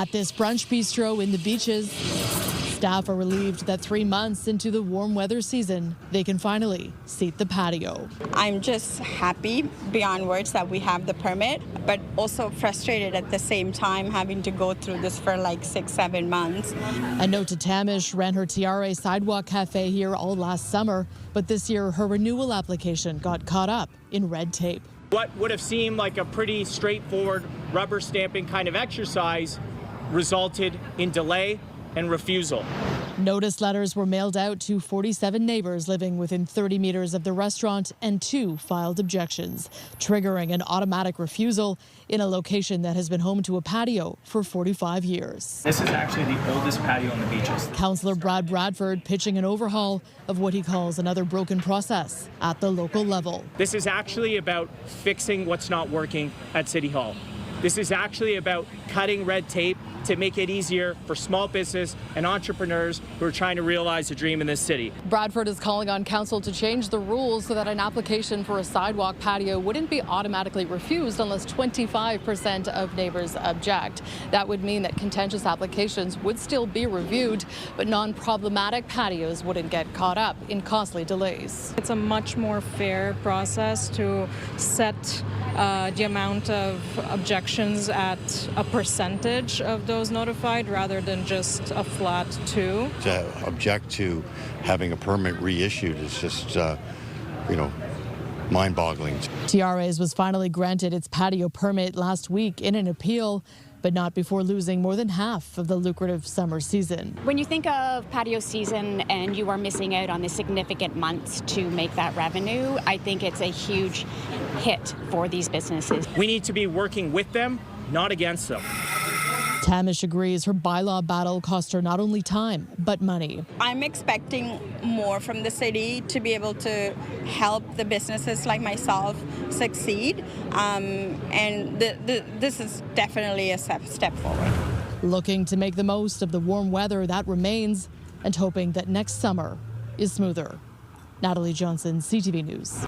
At this brunch bistro in the Beaches, staff are relieved that 3 months into the warm weather season, they can finally seat the patio. I'm just happy beyond words that we have the permit, but also frustrated at the same time having to go through this for like 6-7 months. A note to Tamish ran her TRA sidewalk cafe here all last summer, but this year her renewal application got caught up in red tape. What would have seemed like a pretty straightforward rubber stamping kind of exercise resulted in delay and refusal. Notice letters were mailed out to 47 neighbors living within 30 meters of the restaurant, and 2 filed objections, triggering an automatic refusal in a location that has been home to a patio for 45 years. This is actually the oldest patio on the Beaches. Councillor Brad Bradford pitching an overhaul of what he calls another broken process at the local level. This is actually about fixing what's not working at City Hall. This is actually about cutting red tape to make it easier for small business and entrepreneurs who are trying to realize a dream in this city. Bradford is calling on council to change the rules so that an application for a sidewalk patio wouldn't be automatically refused unless 25% of neighbors object. That would mean that contentious applications would still be reviewed, but non-problematic patios wouldn't get caught up in costly delays. It's a much more fair process to set the amount of objections at a percentage of those notified rather than just a flat 2. To object to having a permit reissued is just, mind-boggling. TRA's was finally granted its patio permit last week in an appeal, but not before losing more than half of the lucrative summer season. When you think of patio season and you are missing out on the significant months to make that revenue, I think it's a huge hit for these businesses. We need to be working with them, not against them. Tamish agrees her bylaw battle cost her not only time, but money. I'm expecting more from the city to be able to help the businesses like myself succeed, and this is definitely a step forward. Looking to make the most of the warm weather that remains and hoping that next summer is smoother. Natalie Johnson, CTV News.